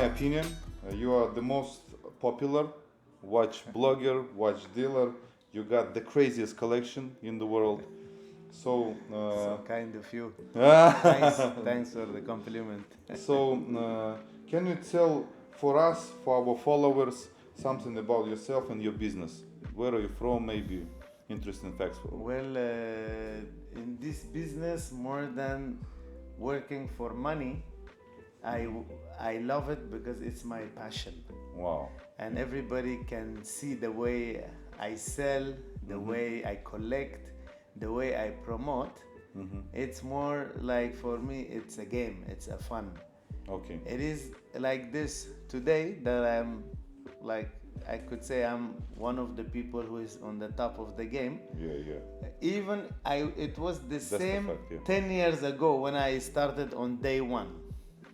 opinion, you are the most popular watch blogger, watch dealer. You got the craziest collection in the world. So, So kind of you. so, Thanks for the compliment. can you tell for us, for our followers, something about yourself and your business? Where are you from? Maybe interesting facts. Well, in this business, more than working for money, I love it because it's my passion. Wow. And everybody can see the way I sell, the way I collect, the way I promote. It's more like, for me, it's a game, it's a fun. Okay. It is like this today that I'm like, I could say I'm one of the people who is on the top of the game. Even it was the same fact, yeah. 10 years ago when I started on day one.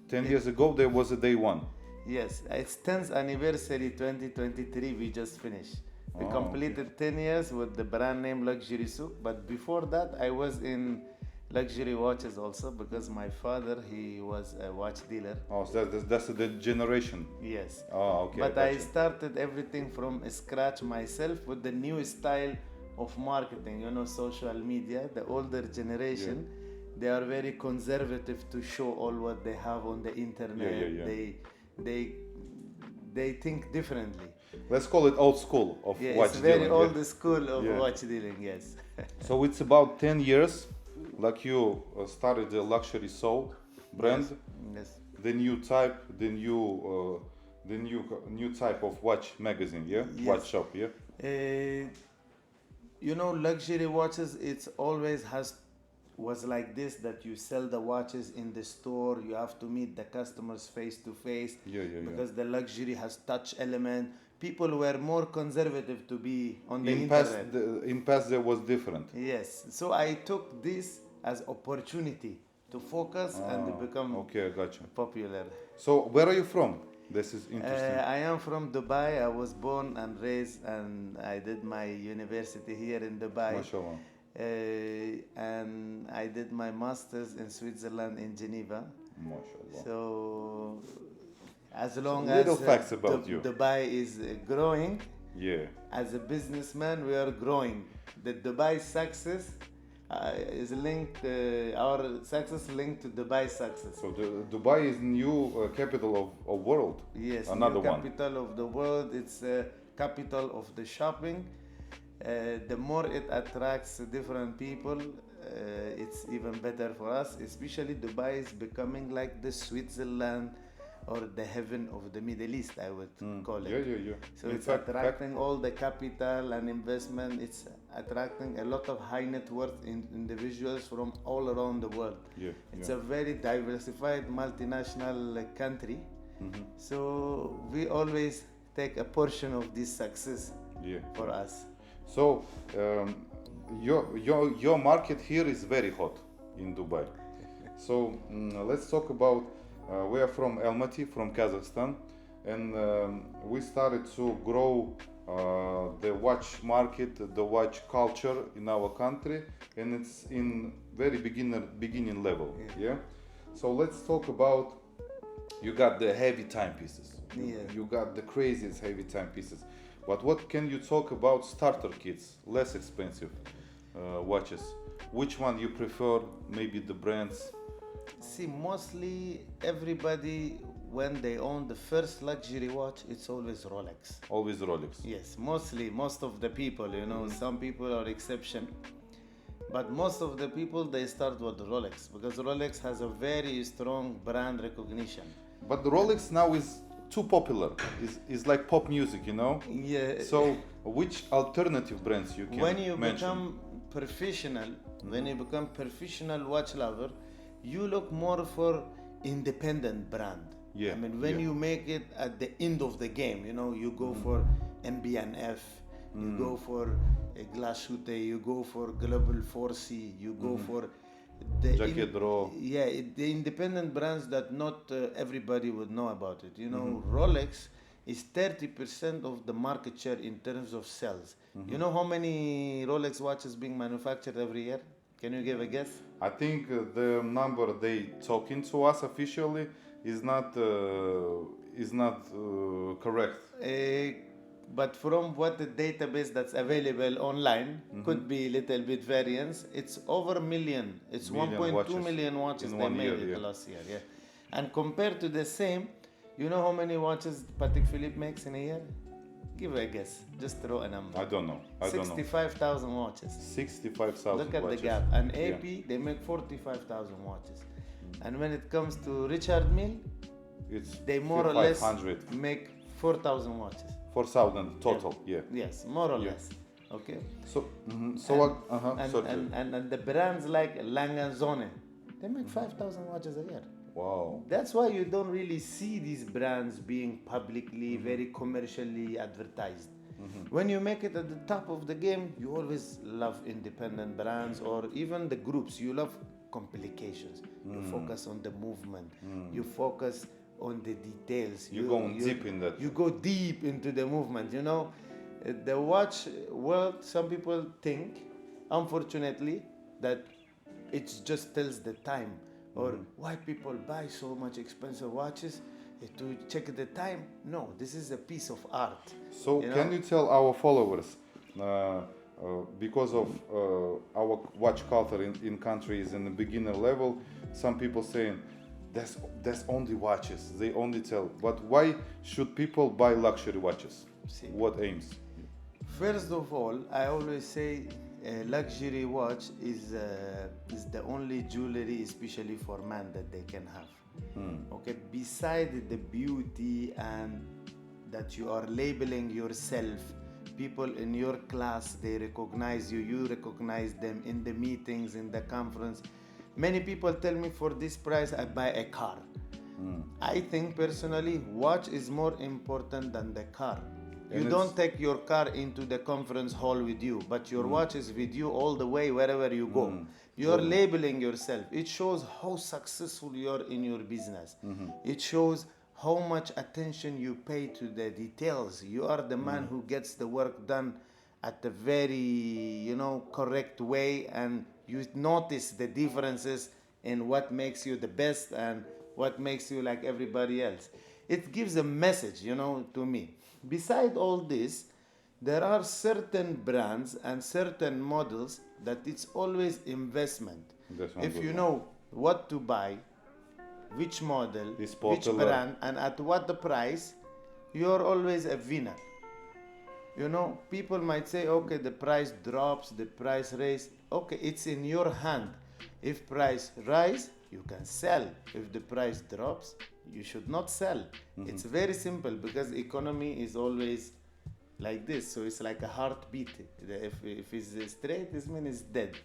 10 years ago, there was a day one. Yes, it's 10th anniversary 2023 we just finished. We completed 10 years with the brand name Luxury Souk, but before that I was in luxury watches also because my father, he was a watch dealer. Oh, so that's the generation. Yes. Oh, okay. But I started everything from scratch myself with the new style of marketing, social media. The older generation, they are very conservative to show all what they have on the internet. They think differently. Let's call it old school of watch it's very dealing. old school of watch dealing, yes. So it's about 10 years, like you started the Luxury Soul brand. Yes. The new type, the new type of watch magazine, Yes. watch shop, Luxury watches, it's always was like this, that you sell the watches in the store, you have to meet the customers face to face, because the luxury has touch element. People were more conservative to be on the internet. In past there was different. Yes, so I took this as opportunity to focus and to become Okay, I got you. popular. So where are you from? This is interesting. I am from Dubai. I was born and raised, and I did my university here in Dubai. MashaAllah. And I did my master's in Switzerland in Geneva. MashaAllah. So as long little as facts about you. Dubai is growing, as a businessman we are growing. The Dubai success is linked, our success linked to Dubai success. So Dubai is new capital of world. Yes, another new one. Capital of the world. It's capital of the shopping. The more it attracts different people, it's even better for us. Especially Dubai is becoming like the Switzerland or the heaven of the Middle East, I would call it. So it's attracting all the capital and investment. It's attracting a lot of high net worth individuals from all around the world. It's a very diversified multinational country. So we always take a portion of this success for us. So your market here is very hot in Dubai. So let's talk about. We are from Almaty, from Kazakhstan, and we started to grow the watch market, the watch culture in our country, and it's in very beginning level. So let's talk about. You got the heavy timepieces. You got the craziest heavy timepieces. But what can you talk about starter kits, less expensive watches? Which one you prefer? Maybe the brands. See, mostly everybody, when they own the first luxury watch, it's always Rolex. Always Rolex. Yes, most of the people, some people are exception. But most of the people, they start with Rolex because Rolex has a very strong brand recognition. But the Rolex now is too popular. It's like pop music, Yeah. So which alternative brands you can when you mention? become professional, when you become professional watch lover, you look more for independent brand. I mean, when you make it at the end of the game, you go for MB&F, you go for a Glashute, you go for Global 4C, you go for the Jackie Draw. the independent brands that not everybody would know about it. Rolex is 30% of the market share in terms of sales. You know how many Rolex watches being manufactured every year? Can you give a guess? I think the number they talking to us officially is not is not correct. But from what the database that's available online could be a little bit variance. It's over a million. It's Million 1.2 watches million watches in they 1 made year, it yeah. last year. Yeah, and compared to the same, you know how many watches Patek Philippe makes in a year? Give a guess. Just throw a number. I don't know. 65,000 watches. 65,000 Look at watches. the gap. And AP, they make 45,000 watches. And when it comes to Richard Mille, It's they more or less 500. make 4,000 watches. 4,000 total, yeah. Yes, more or Yeah. less. Okay. So, And the brands like Lang & Söhne, they make 5,000 watches a year. wow. That's why you don't really see these brands being publicly, very commercially advertised. When you make it at the top of the game, you always love independent brands or even the groups. You love complications. You focus on the movement. You focus on the details. You go deep in that. You go deep into the movement. You know, the watch world, some people think, unfortunately, that it just tells the time or why people buy so much expensive watches to check the time. No, this is a piece of art. So, can you tell our followers, because of our watch culture in countries in the beginner level, some people saying that's only watches. They only tell. But why should people buy luxury watches? See. What aims? First of all, I always say a luxury watch is the only jewelry, especially for men, that they can have. Okay, beside the beauty and that you are labeling yourself, people in your class, they recognize you, you recognize them in the meetings, in the conference. Many people tell me for this price I buy a car. I think personally watch is more important than the car. You And don't take your car into the conference hall with you, but your watch is with you all the way wherever you go. You're labeling yourself. It shows how successful you are in your business. It shows how much attention you pay to the details. You are the man who gets the work done at the very, correct way, and you notice the differences in what makes you the best and what makes you like everybody else. It gives a message, to me. Beside all this, there are certain brands and certain models that it's always investment. If you know what to buy, which model, which brand, and at what the price, you're always a winner. People might say, okay, the price drops, the price raise. Okay, it's in your hand. If price rise, you can sell. If the price drops, you should not sell. It's very simple because economy is always like this. So it's like a heartbeat. If it's straight, this means it's dead.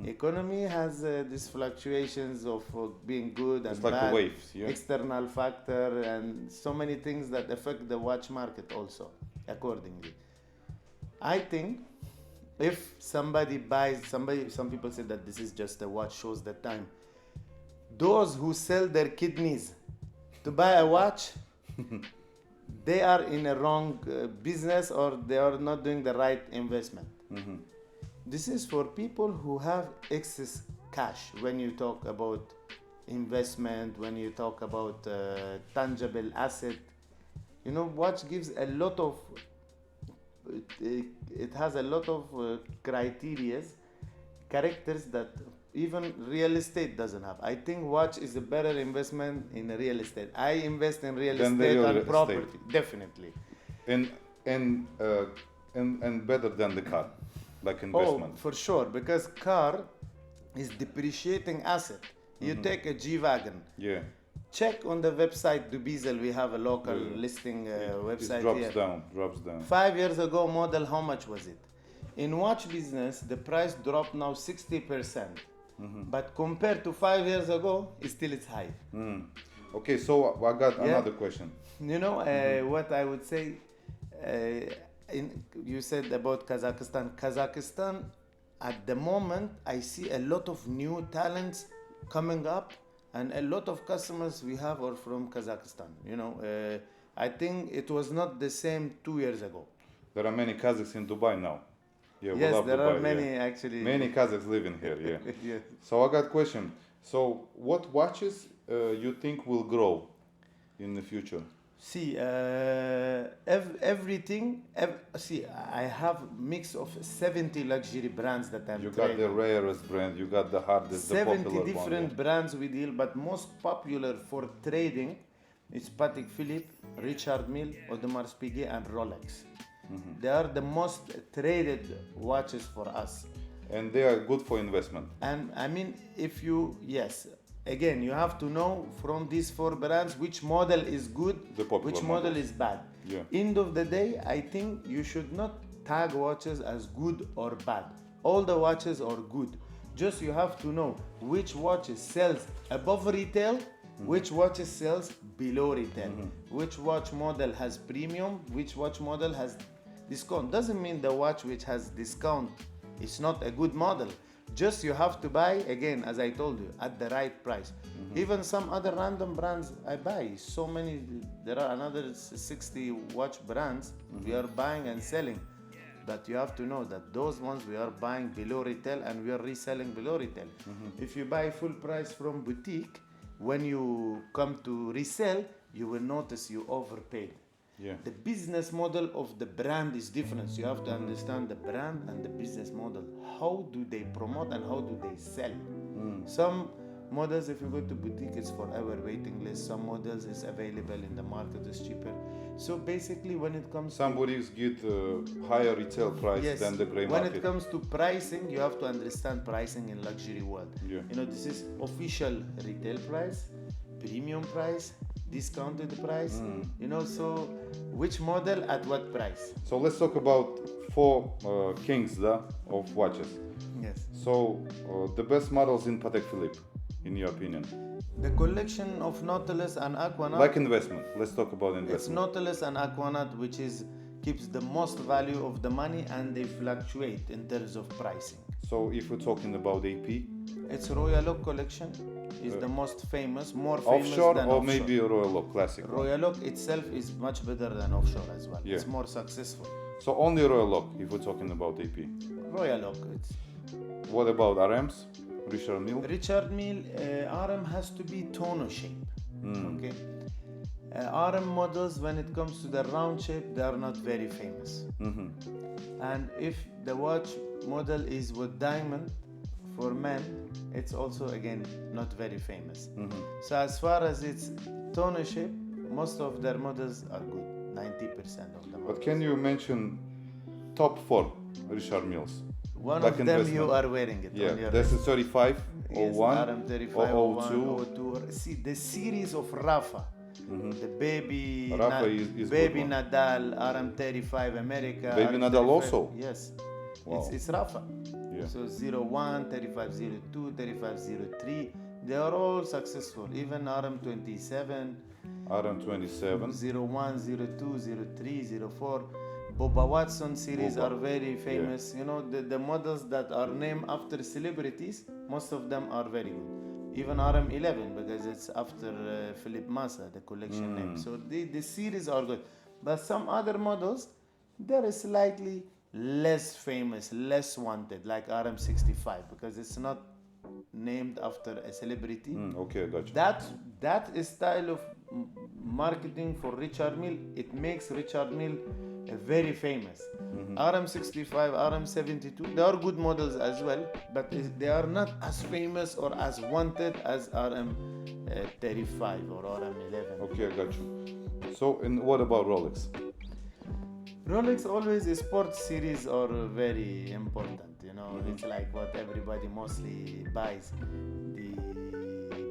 Economy has these fluctuations of being good and It's like bad, the waves, yeah. external factor, and so many things that affect the watch market also accordingly. I think if somebody buys, some people say that this is just a watch, shows the time. Those who sell their kidneys to buy a watch, they are in a wrong business, or they are not doing the right investment. This is for people who have excess cash. When you talk about investment, when you talk about tangible asset, watch gives a lot of, it has a lot of criterias, characters that even real estate doesn't have. I think watch is a better investment in real estate. I invest in real estate and property, definitely. And better than the car, like investment. Oh, for sure, because car is depreciating asset. You take a G-Wagon. Yeah. Check on the website Dubizel. We have a local listing website It here. drops down. 5 years ago model, how much was it? In watch business, the price dropped now 60%. But compared to 5 years ago, it's high. Okay, so I got another question. What I would say, you said about Kazakhstan. Kazakhstan, at the moment, I see a lot of new talents coming up, and a lot of customers we have are from Kazakhstan. I think it was not the same 2 years ago. There are many Kazakhs in Dubai now. Yeah, we Yes, love there Dubai, are many actually. Many Kazakhs living here, yeah. Yes. So I got a question. So what watches you think will grow in the future? See, everything. See, I have mix of 70 luxury brands that I'm You got trading. the rarest brand, you got the hardest, the 70 popular different one. brands we deal, but most popular for trading is Patek Philippe, Richard Mille, Audemars Piguet, and Rolex. They are the most traded watches for us. And they are good for investment. And I mean, again, you have to know from these 4 brands which model is good, The popular which model models. is bad. Yeah. End of the day, I think you should not tag watches as good or bad. All the watches are good. Just you have to know which watches sells above retail, which watches sells below retail, which watch model has premium, which watch model has discount. Doesn't mean the watch which has discount is not a good model. Just you have to buy, again, as I told you, at the right price. Even some other random brands I buy. So many, there are another 60 watch brands we are buying and selling. But you have to know that those ones we are buying below retail and we are reselling below retail. If you buy full price from boutique, when you come to resell, you will notice you overpaid. Yeah. The business model of the brand is different. So you have to understand the brand and the business model. How do they promote and how do they sell? Some models, if you go to boutique, it's forever waiting list. Some models is available in the market, is cheaper. So basically, when it comes Some boutiques get higher retail price yes, than the gray when market. it comes to pricing, you have to understand pricing in luxury world. Yeah. You know, this is official retail price, premium price, discounted price. You know, so which model at what price? So let's talk about 4 kings of watches. Yes. So the best models in Patek Philippe, in your opinion? The collection of Nautilus and Aquanaut. Like investment. Let's talk about It's investment. Nautilus and Aquanaut, which is keeps the most value of the money, and they fluctuate in terms of pricing. So if we're talking about AP, It's Royal Oak collection is the most famous, more famous offshore than or offshore. maybe Royal Oak Classic? one? Royal Oak itself is much better than offshore as well. Yeah. It's more successful. So only Royal Oak if we're talking about AP. Royal Oak. It's What about RMs? Richard Mille? Richard Mille, RM has to be tonneau shape. Okay. RM models, when it comes to the round shape, they are not very famous. And if the watch model is with diamond for men, it's also again not very famous. So as far as its tonneau shape, most of their models are good. 90% of them. But can you mention top 4 Richard Milles? One like of them investment? you are wearing it. Yeah, on your that's wrist. a 35, Yes, 01, RM35, or 01, 02. 02. See, the series of Rafa, the baby, Rafa is baby good one. Nadal, RM35 America. Baby RM35, Nadal also? Yes. Wow. It's Rafa. Yeah. So 01, 3502, 3503, they are all successful. Even RM27, RM27. 01, 02, 03, 04. Boba Watson series Boba. are very famous. You know, the models that are named after celebrities, most of them are very good. Even RM11, because it's after Philippe Massa, the collection name. So the series are good. But some other models, they're slightly less famous, less wanted, like RM65, because it's not named after a celebrity. Okay, gotcha. That is style of marketing for Richard Mille, it makes Richard Mille very famous. RM65, RM72, they are good models as well, but they are not as famous or as wanted as RM35 or RM11. Okay, I got you. So, and what about Rolex? Rolex always sports series are very important. You know, it's like what everybody mostly buys: the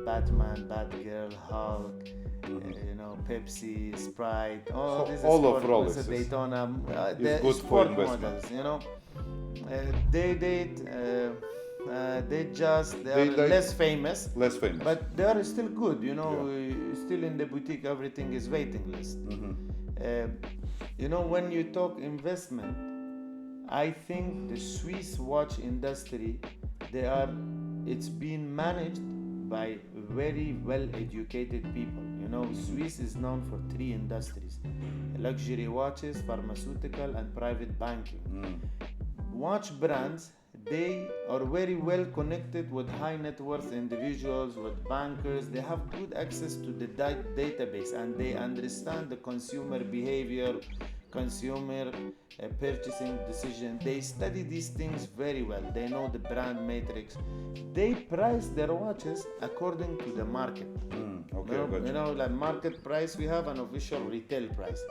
Batman, Batgirl, Hulk, you know, Pepsi, Sprite. All So these all sport of Rolex models, is Daytona, good the for sport investment. models. You know, they are They- less famous. Less famous. But they are still good, you know. Still in the boutique, everything is waiting list. You know, when you talk investment, I think the Swiss watch industry, it's been managed by very well-educated people. You know, Swiss is known for 3 industries: luxury watches, pharmaceutical, and private banking. Watch brands, they are very well connected with high net worth individuals, with bankers. They have good access to the database, and they understand the consumer behavior, consumer purchasing decision. They study these things very well. They know the brand matrix. They price their watches according to the market. Like market price, we have an official retail price.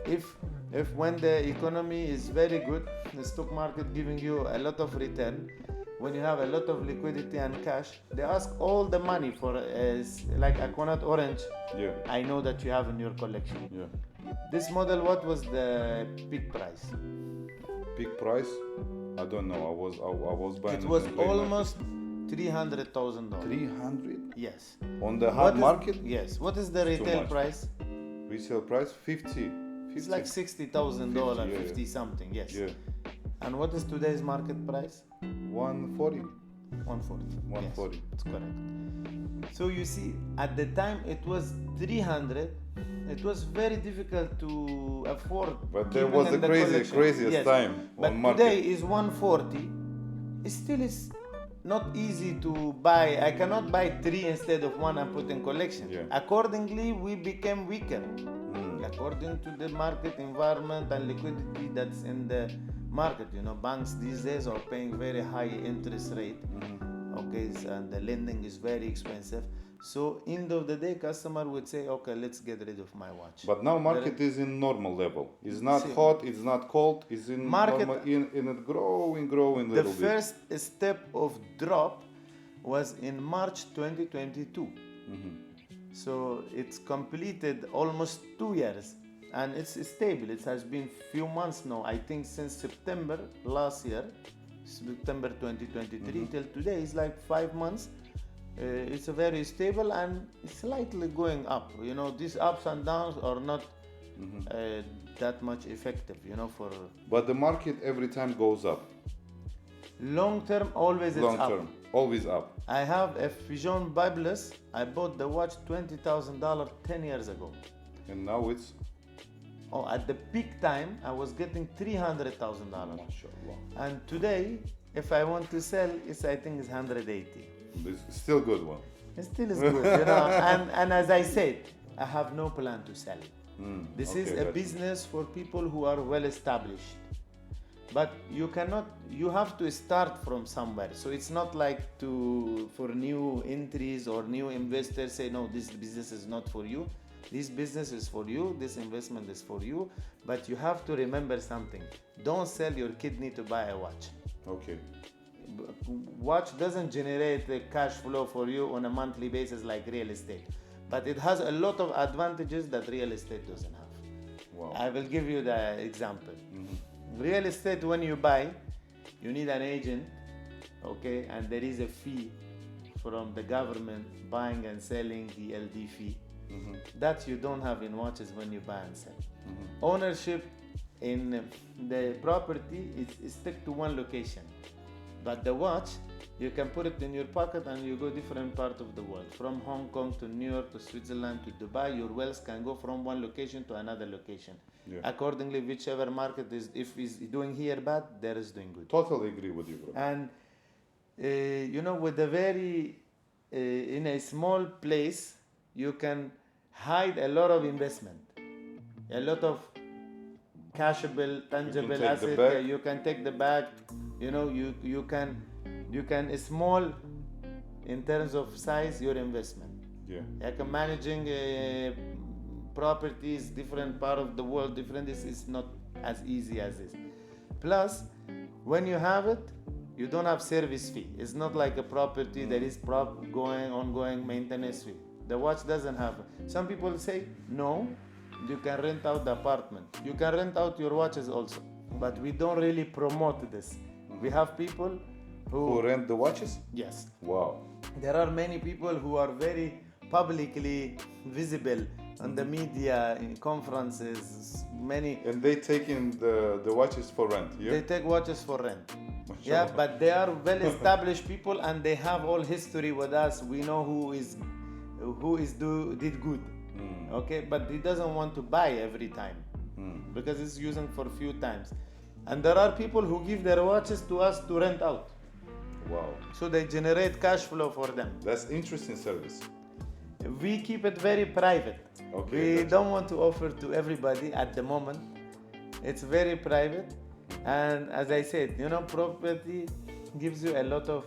If when the economy is very good, the stock market giving you a lot of return, when you have a lot of liquidity and cash, they ask all the money for like Aquanaut Orange. Yeah. I know that you have in your collection. Yeah. This model, what was the peak price? Peak price? I don't know. I was buying. It was in the gray almost $300,000. market. 300 Yes. on the hard market. Yes. What is the It's too retail much. price? Resale price 50. It's like $60,000, 50, 50 something. Yes. Yeah. And what is today's market price? 140. 140. 140. Yes, it's correct. So you see, at the time it was 300. It was very difficult to afford. But there even was in the collection. craziest Yes. time But on market. today is 140. It still is not easy to buy. I cannot buy 3 instead of 1 and put in collection. Yeah. Accordingly, we became weaker. According to the market environment and liquidity that's in the market. Banks these days are paying very high interest rate. Okay, and the lending is very expensive. So end of the day, customer would say, okay, let's get rid of my watch. But now market is in normal level. It's not hot, it's not cold, it's in Market- normal, in it growing The little bit. first step of drop was in March 2022. So it's completed almost 2 years, and it's stable. It has been few months now. I think since September last year, September 2023 till today is like 5 months. It's a very stable and slightly going up. These ups and downs are not that much effective. For But the market every time goes up. long term, always it's Long up. term, always up. I have a Fusion Bibeless. I bought the watch $20,000 10 years ago. And now it's At the peak time, I was getting $300,000. mashallah. And today, if I want to sell, I think it's 180. It's still good one. It still is good, And as I said, I have no plan to sell. This is a business for people who are well established. But you have to start from somewhere. So it's not like for new entries or new investors say, no, this business is not for you. This business is for you, this investment is for you. But you have to remember something. Don't sell your kidney to buy a watch. Okay. Watch doesn't generate a cash flow for you on a monthly basis like real estate. But it has a lot of advantages that real estate doesn't have. Wow. I will give you the example. Real estate, when you buy, you need an agent, okay, and there is a fee from the government buying and selling the LD fee. That you don't have in watches when you buy and sell. Ownership in the property is stick to one location, but the watch you can put it in your pocket and you go different part of the world, from Hong Kong to New York to Switzerland to Dubai. Your wealth can go from one location to another location. Yeah. Accordingly, whichever market is, if is doing here bad, there is doing good. Totally agree with you, bro. And with a very in a small place, you can hide a lot of investment, a lot of cashable, tangible take the asset. bag. You can take the bag. You can small in terms of size your investment. Yeah. Like managing properties, different part of the world, different. This is not as easy as this. Plus, when you have it, you don't have service fee. It's not like a property that is ongoing maintenance fee. The watch doesn't have. Some people say no, you can rent out the apartment. You can rent out your watches also, but we don't really promote this. We have people Who rent the watches? Yes. Wow. There are many people who are very publicly visible on the media, in conferences, many. And they taking the watches for rent, yeah? They take watches for rent. Mashallah. Yeah, but they are well-established people and they have all history with us. We know who did good. Okay, but he doesn't want to buy every time because it's using for a few times. And there are people who give their watches to us to rent out. Wow. So they generate cash flow for them. That's interesting service. We keep it very private. Okay. We don't want to offer to everybody at the moment. It's very private. And as I said, property gives you a lot of,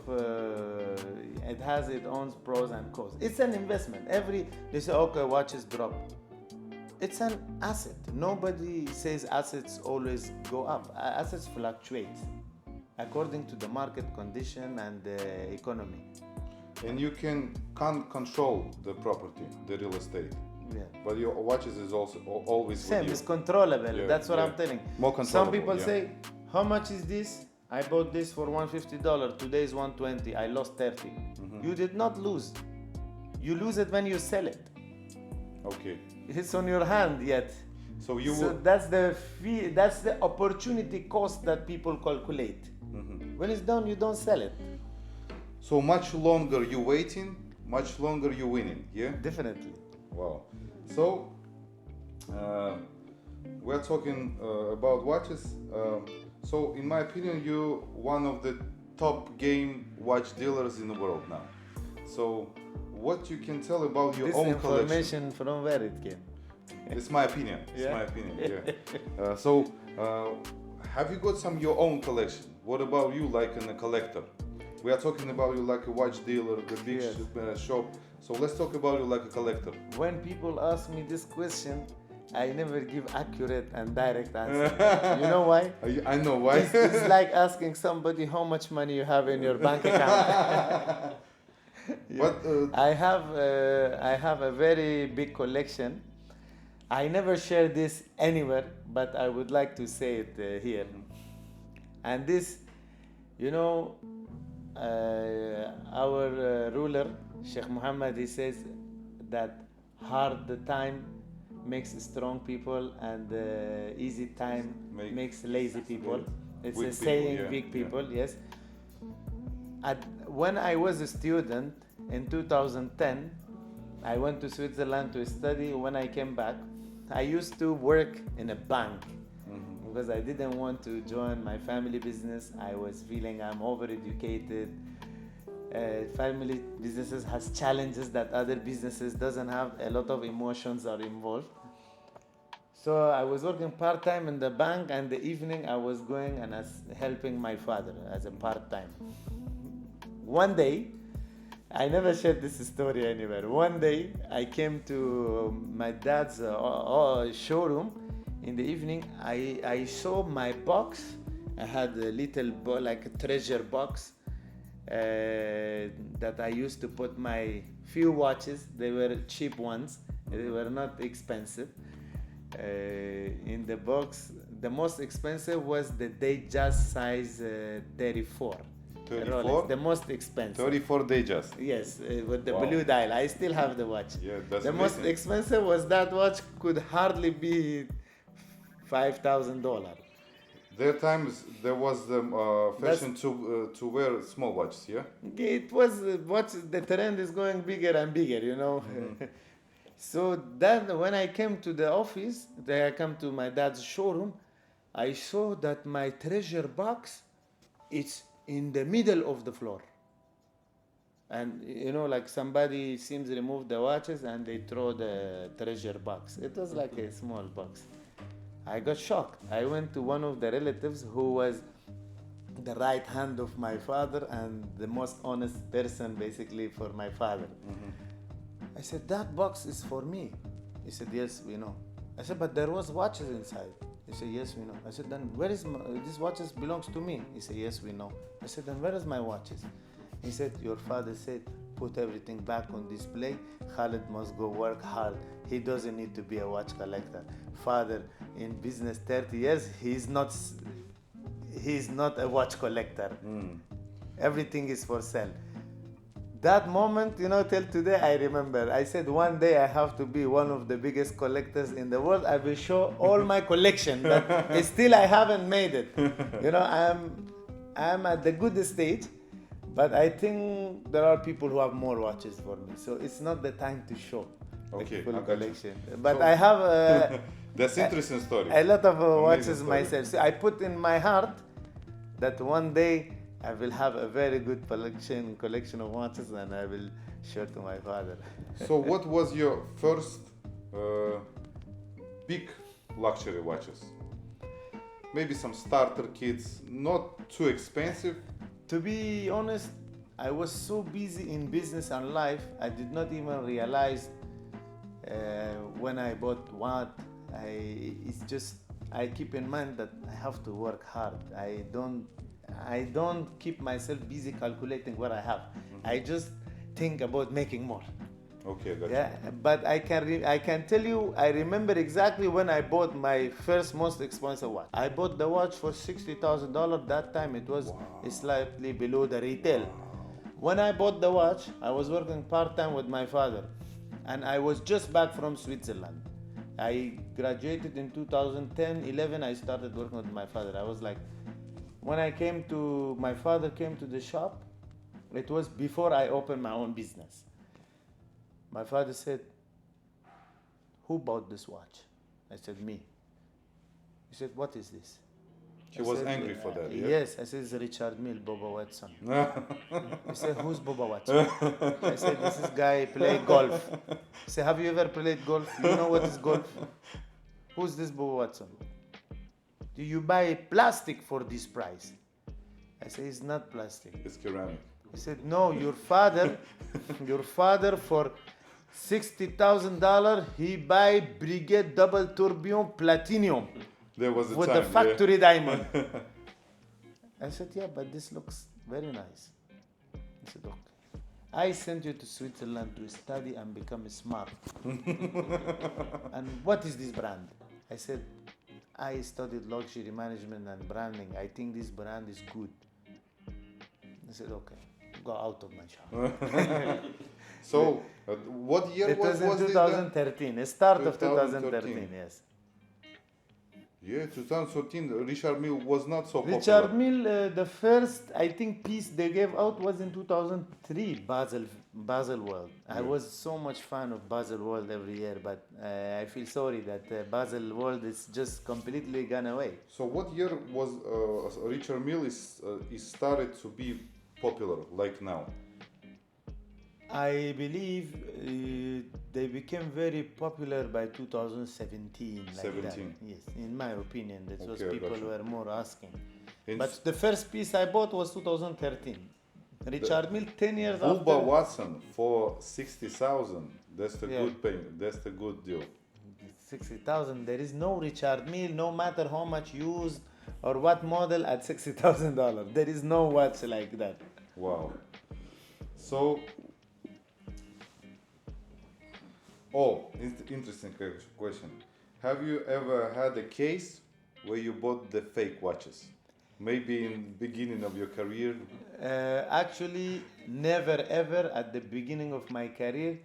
it has its own pros and cons. It's an investment. They say, okay, watches drop. It's an asset. Nobody says assets always go up. Assets fluctuate according to the market condition and the economy. And you can't control the property, the real estate. Yeah. But your watches is also always Same, with you. it's controllable. Yeah, That's what yeah. I'm telling. More controllable. Some people yeah. say, how much is this? I bought this for $150. Today is $120. I lost 30. Mm-hmm. You did not lose. You lose it when you sell it. Okay. It's on your hand yet. So you So would. that's the fee. That's the opportunity cost that people calculate. Mhm. When it's done, you don't sell it. So much longer you waiting, much longer you winning. Yeah. Definitely. Wow. So we're talking about watches. So in my opinion, you one of the top game watch dealers in the world now. So what you can tell about your This own collection? information from where it came. It's my opinion. It's Yeah. my opinion. Yeah. Have you got some your own collection? What about you, like a collector? We are talking about you like a watch dealer, the big Yes. shop. So let's talk about you like a collector. When people ask me this question, I never give accurate and direct answer. You know why? I know why. It's like asking somebody how much money you have in your bank account. But I have a very big collection. I never share this anywhere, but I would like to say it here. And this, our ruler, Sheikh Muhammad, he says that hard time makes strong people and easy time makes lazy people. It's Weak a people, saying, yeah, weak yeah. people, yes. When I was a student in 2010, I went to Switzerland to study. When I came back, I used to work in a bank because I didn't want to join my family business. I was feeling I'm overeducated. Family businesses has challenges that other businesses doesn't have. A lot of emotions are involved. So I was working part-time in the bank, and the evening I was going and helping my father as a part-time. One day, I never shared this story anywhere. One day, I came to my dad's showroom. In the evening, I saw my box. I had a little like a treasure box that I used to put my few watches. They were cheap ones. They were not expensive. In the box, the most expensive was the Datejust size 34. 34? Rolex, the most expensive. 34 Datejust. Yes, with the Wow. blue dial. I still have the watch. Yeah, that's the most amazing. expensive was that watch could hardly be $5,000. There times there was the fashion to wear small watches. Yeah. It was the trend is going bigger and bigger, So then when I came to the office, I come to my dad's showroom, I saw that my treasure box is in the middle of the floor. And like somebody seems to remove the watches and they throw the treasure box. It was like a small box. I got shocked. I went to one of the relatives who was the right hand of my father and the most honest person basically for my father. I said, that box is for me. He said, yes, we know. I said, but there was watches inside. He said, yes, we know. I said, then where is these watches belongs to me? He said, yes, we know. I said, then where is my watches? He said, your father said, put everything back on display. Khaled must go work hard. He doesn't need to be a watch collector. Father, in business 30 years, he's not a watch collector. Everything is for sale. That moment, till today I remember. I said one day I have to be one of the biggest collectors in the world. I will show all my collection, but still I haven't made it. I'm at the good stage, but I think there are people who have more watches for me. So it's not the time to show Okay, the full I got you. collection. But So- I have That's interesting story. a lot of Amazing watches story. myself. So I put in my heart that one day I will have a very good collection of watches, and I will show to my father. So what was your first big luxury watches? Maybe some starter kits, not too expensive. To be honest, I was so busy in business and life, I did not even realize when I bought what. It's just, I keep in mind that I have to work hard. I don't keep myself busy calculating what I have. I just think about making more. Okay, gotcha. Yeah, but I can tell you, I remember exactly when I bought my first most expensive watch. I bought the watch for $60,000. That time it was slightly below the retail. When I bought the watch, I was working part-time with my father, and I was just back from Switzerland. I graduated in 2010-11. I started working with my father. I was like, when my father came to the shop, it was before I opened my own business. My father said, "Who bought this watch?" I said, "Me." He said, "What is this?" He was angry for that, yeah? Yes. I said, "It's Richard Mille, Boba Watson." He said, "Who's Boba Watson?" I said, "This is guy play golf." He said, "Have you ever played golf? You know what is golf? Who's this Boba Watson? Do you buy plastic for this price?" I said, "It's not plastic." It's ceramic. He said, "No, your father for $60,000, he buy Brigade Double Tourbillon Platinum There was a with time, the factory diamond." I said, "Yeah, but this looks very nice." He said, "Okay. I sent you to Switzerland to study and become smart. And what is this brand?" I said, "I studied luxury management and branding. I think this brand is good." He said, "Okay, go out of my shop." So, what year It was in this then? 2013, the start of 2013. 2013, yes. Yeah, 2013, Richard Mille was not so popular. Richard Mille, the first, I think, piece they gave out was in 2003, Basel World. I was so much fan of Basel World every year, but I feel sorry that Basel World is just completely gone away. So what year was Richard Mille is started to be popular, like now? I believe they became very popular by 2017. Like 17. That. Yes, in my opinion, that was Okay, people gotcha. were more asking. In But the first piece I bought was 2013. Richard Mille, 10 years Boba after. Watson for 60,000. That's the Yeah. good payment. That's the good deal. 60,000. There is no Richard Mille, no matter how much used or what model, at $60,000. There is no watch like that. Wow. So, interesting question. Have you ever had a case where you bought the fake watches? Maybe in the beginning of your career? Actually, never ever at the beginning of my career.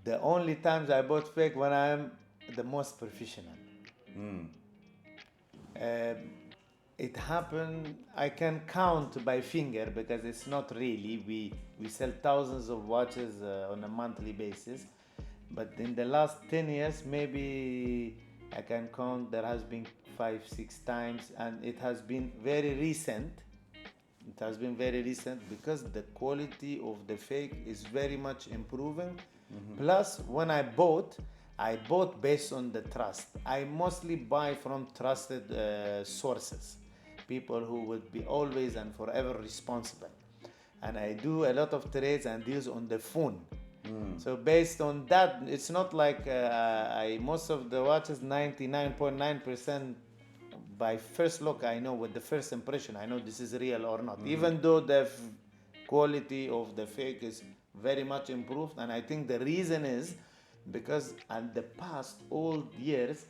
The only times I bought fake when I am the most professional. It happened, I can count by finger because it's not really. We sell thousands of watches on a monthly basis. But in the last 10 years, maybe I can count, there has been 5-6 times, and it has been very recent. It has been very recent because the quality of the fake is very much improving. Plus, when I bought based on the trust. I mostly buy from trusted sources, people who would be always and forever responsible. And I do a lot of trades and deals on the phone. So based on that, it's not like most of the watches, 99.9%, by first look, I know with the first impression, I know this is real or not. Even though the quality of the fake is very much improved. And I think the reason is because in the past old years,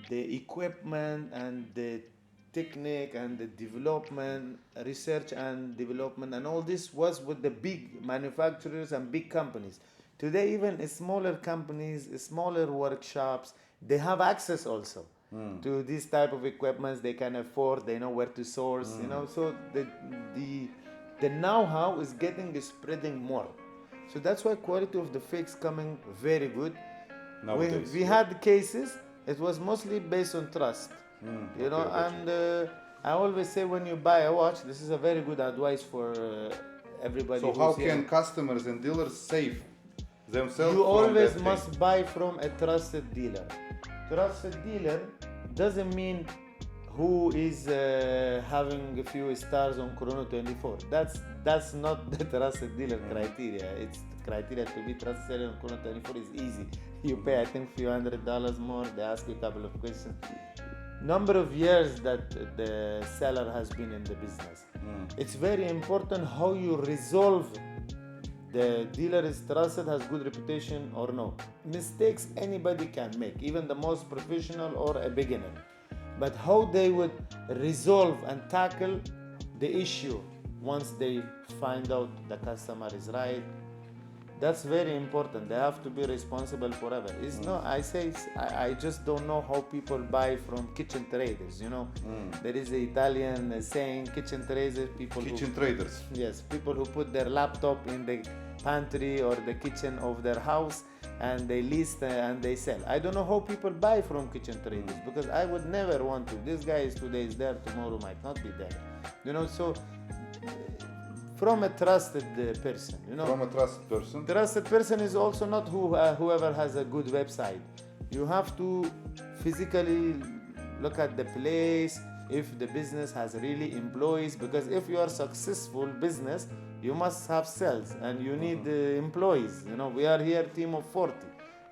the equipment and the technique and the development, research and development and all this was with the big manufacturers and big companies. Today, even smaller companies, smaller workshops, they have access also to this type of equipment. They can afford, they know where to source, so the know-how is spreading more. So that's why quality of the fakes coming very good. Nowadays, we had cases, it was mostly based on trust, and I always say when you buy a watch, this is a very good advice for everybody. So who's how here. can customers and dealers save themselves You from always that must buy from a trusted dealer. Trusted dealer doesn't mean who is having a few stars on Chrono 24. That's not the trusted dealer criteria. It's criteria to be trusted on Chrono 24 is easy. You pay I think few $100 more. They ask you a couple of questions. Number of years that the seller has been in the business. It's very important how you resolve the dealer is trusted, has good reputation or no. Mistakes anybody can make, even the most professional or a beginner. But how they would resolve and tackle the issue once they find out the customer is right. That's very important. They have to be responsible forever. It's no, I just don't know how people buy from kitchen traders. You know, there is an Italian saying, kitchen traders. traders. Yes, people who put their laptop in the pantry or the kitchen of their house and they list and they sell. I don't know how people buy from kitchen traders because I would never want to. This guy is today is there, tomorrow might not be there. You know, so from a trusted person, you know. From a trusted person. Trusted person is also not whoever has a good website. You have to physically look at the place, if the business has really employees, because if you are successful business, you must have sales and you need employees. You know, we are here team of 40.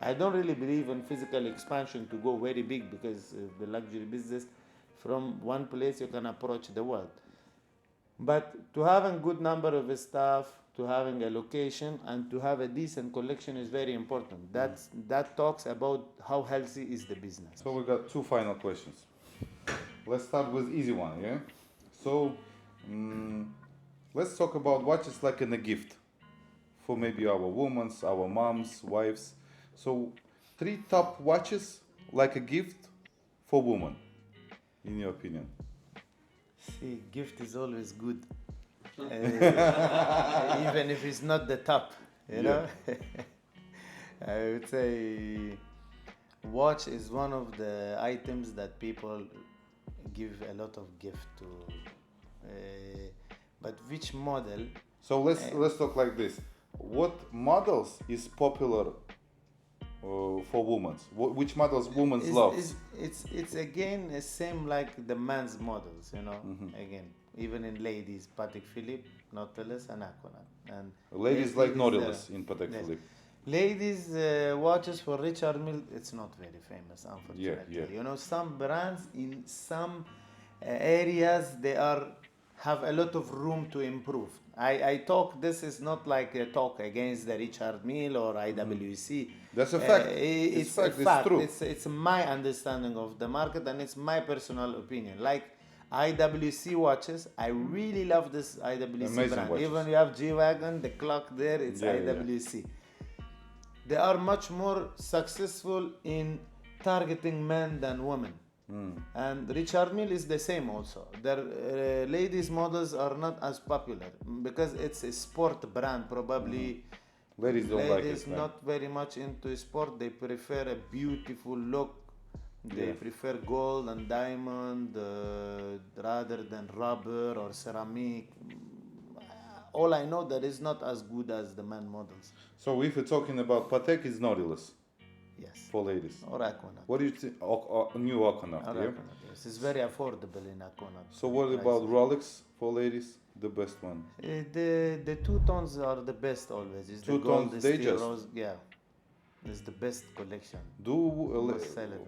I don't really believe in physical expansion to go very big because the luxury business, from one place you can approach the world. But to having good number of staff, to having a location, and to have a decent collection is very important. That talks about how healthy is the business. So we got two final questions. Let's start with easy one, yeah? So let's talk about watches like in a gift for maybe our women's, our moms, wives. So 3 top watches like a gift for women, in your opinion. See, gift is always good, even if it's not the top, you know. I would say watch is one of the items that people give a lot of gift to. But which model? So let's talk like this. What models is popular for women? Which models women love? It's again the same like the men's models, you know. Again, even in ladies, Patek Philippe, Nautilus, and Aquanaut. And ladies like Nautilus in Patek yes. Philippe. Ladies watches for Richard Mille, it's not very famous, unfortunately. Yeah. You know, some brands in some areas they have a lot of room to improve. I talk. This is not like a talk against the Richard Mille or IWC. That's a fact. It's a fact. It's true. It's my understanding of the market and it's my personal opinion. Like IWC watches, I really love this IWC Amazing brand. watches. Even you have G-Wagon, the clock there, it's IWC. They are much more successful in targeting men than women. And Richard Mille is the same also. Their ladies models are not as popular because it's a sport brand. Probably Ladies don't like it. not very much into sport. They prefer a beautiful look. They prefer gold and diamond rather than rubber or ceramic. All I know that is not as good as the man models. So if we're talking about Patek, is Nautilus. Yes. For ladies. Or Aquanaut. What do you think? New Aquanaut, Or yeah? Aquanaut, yes. It's very affordable in Aquanaut. So what about Rolex for ladies? The best one. The two tones are the best always. It's Two the gold, tones, the they steel just- rose. Yeah. It's the best collection. Must sell it.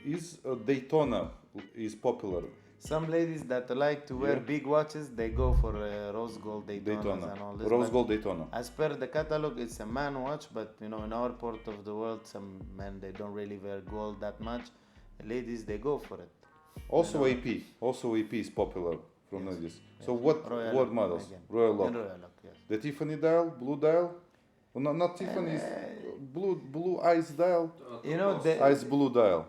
Is Daytona is popular? Some ladies that like to wear big watches, they go for rose gold Daytonas and all this. Rose But gold Daytona. as per the catalog, it's a man watch, but you know, in our part of the world, some men they don't really wear gold that much. Ladies, they go for it. Also AP is popular from ladies. So what models? Again. Royal Oak. And Royal Oak, yes. The Tiffany dial, blue dial. Well, not Tiffany, blue ice dial. You know, Ice blue dial.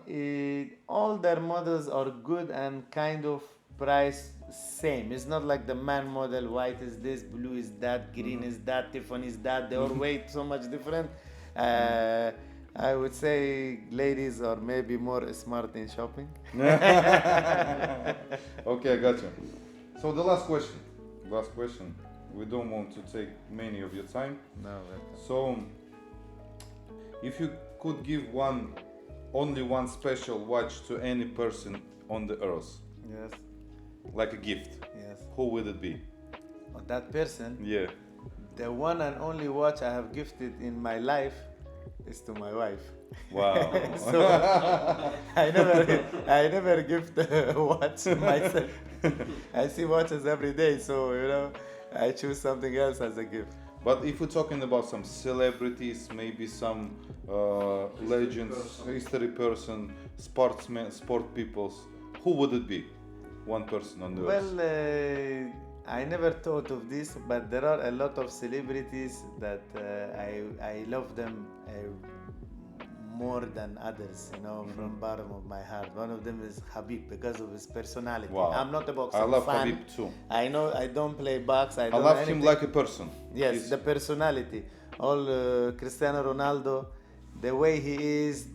all their models are good and kind of price same. It's not like the man model, white is this, blue is that, green is that, Tiffany is that. They all weight so much different. I would say ladies are maybe more smart in shopping. Okay, I got you. So the last question. Last question. We don't want to take many of your time. No. So, if you could give only one special watch to any person on the earth, Yes. like a gift, Yes. who would it be? Or that person, Yeah. the one and only watch I have gifted in my life is to my wife. Wow. So I never gift a watch myself. I see watches every day, so I choose something else as a gift. But if we're talking about some celebrities, maybe some legends, history person, sportsmen, sport peoples, who would it be? One person on the earth. Well, I never thought of this, but there are a lot of celebrities that I love them more than others, from bottom of my heart. One of them is Habib because of his personality. Wow. I'm not a boxing I love fan. Habib too. I know I don't play box. I I don't love know him anything. like a person. Yes, He's- the personality. All Cristiano Ronaldo, the way he is,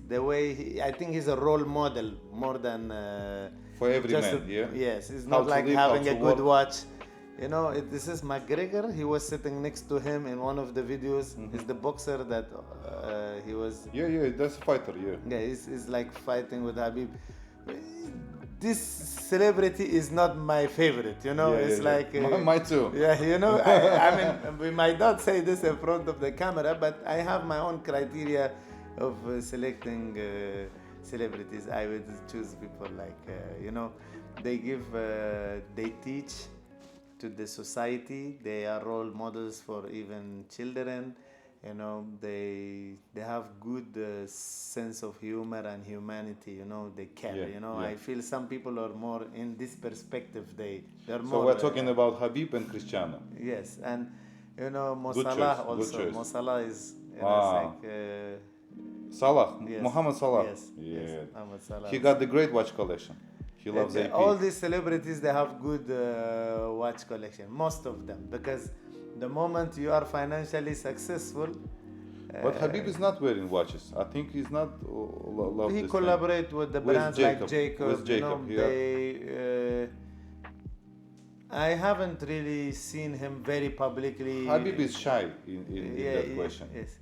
I think he's a role model more than For every just man, yeah? Yes, it's How not to like live, how having to a good work. watch. This is McGregor. He was sitting next to him in one of the videos. He's the boxer that he was. Yeah, that's a fighter, yeah. Yeah, he's like fighting with Habib. This celebrity is not my favorite. It's like Mine too. yeah, I mean, we might not say this in front of the camera, but I have my own criteria of selecting celebrities. I would choose people like, they teach to the society. They are role models for even children. They have good sense of humor and humanity. They care. Yeah. I feel some people are more in this perspective. They're So more. we're talking about Habib and Cristiano. Yes, and Mo Good Salah choice, good also. choice. Mo Salah is Wow. like. Salah, Yes. Mohamed Salah. Yes. Yeah. Yes, Mohamed Salah. He got the great watch collection. He loves AP. All these celebrities, they have good watch collection. Most of them, because the moment you are financially successful. But Habib is not wearing watches. I think he's not love He this collaborate with the With brands Jacob. like Jacob. With Jacob, yeah. I haven't really seen him very publicly. thing. Habib is shy in that question. Yes.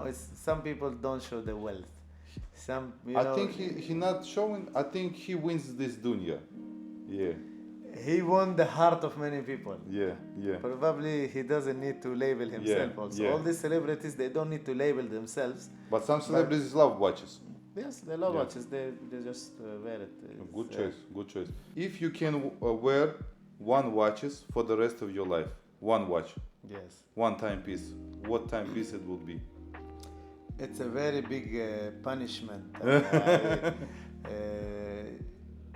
It's some people don't show the wealth. Some, I think he not showing. I think he wins this dunya. Yeah, he won the heart of many people. yeah. Probably he doesn't need to label himself Yeah, also. yeah. All these celebrities, they don't need to label themselves. But some celebrities love watches. Yes, they love Yeah. watches. They just wear it. Good It's, choice. Good choice. If you can wear one watches for the rest of your life, one watch, Yes. one timepiece, what timepiece it would be? It's a very big punishment.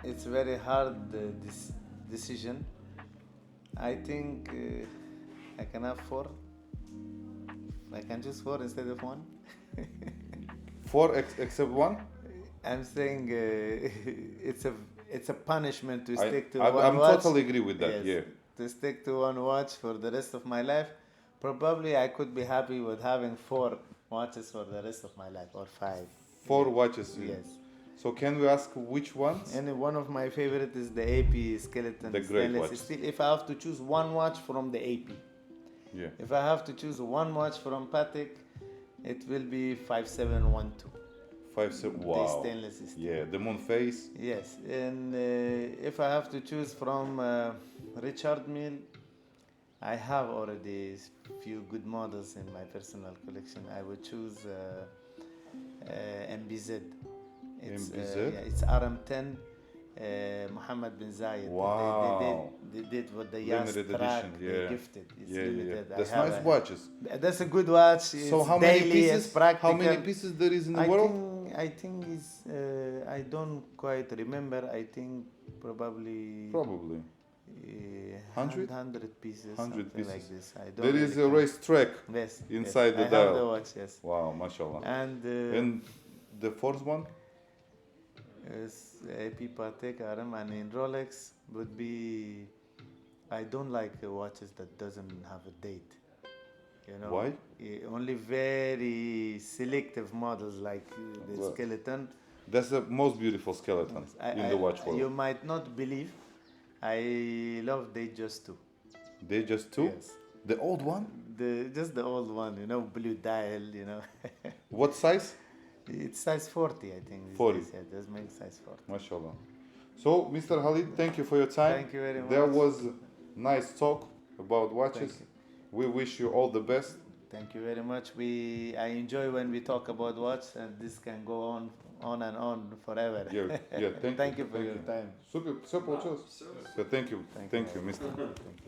It's very hard this decision. I think I can have 4. I can choose 4 instead of 1. 4 except one? I'm saying it's a punishment to stick to I, one I'm watch. totally agree with that. Yes. Yeah. To stick to one watch for the rest of my life. Probably I could be happy with having 4 watches for the rest of my life, or 5. 4 watches. Yes. So can we ask which ones? And one of my favorite is the AP skeleton The great stainless watches. steel. If I have to choose one watch from the AP, Yeah. if I have to choose one watch from Patek, it will be 5712. 5 The wow. stainless steel. Yeah, the moon face. Yes, and if I have to choose from Richard Mille, I have already few good models in my personal collection. I would choose MBZ. MBZ? It's RM10. Mohammed bin Zayed. Wow. They did with the Yas Limited track. edition, They yeah. gifted. It's Yeah. limited. I That's have nice watches. That's a good watch. So It's how many daily, It's pieces? practical. How many pieces there is in the world? I think it's. I don't quite remember. I think probably. Probably. 100? 100 pieces. 100 something pieces. like this. I don't There really is a count. race track Yes. inside yes. the I dial. have the watch. Yes. Wow, mashallah. And the fourth one? AP Patek RM, and in Rolex would be. I don't like watches that doesn't have a date. You know, Why? Only very selective models like the Well, skeleton. That's the most beautiful skeleton in the watch world. You might not believe, I love Datejust 2. They just two? Yes. The old one? Just the old one, you know, blue dial, you know. What size? It's size 40, I think. 40. Yeah, just make size 40. MashaAllah. So, Mr. Khaled, thank you for your time. Thank you very much. There was nice talk about watches. Thank you. We wish you all the best. Thank you very much. I enjoy when we talk about watch, and this can go on and on forever. Yeah, thank you. Thank you for your time. Супер, все получилось. Thank you, Thank you. Mr. Thank you.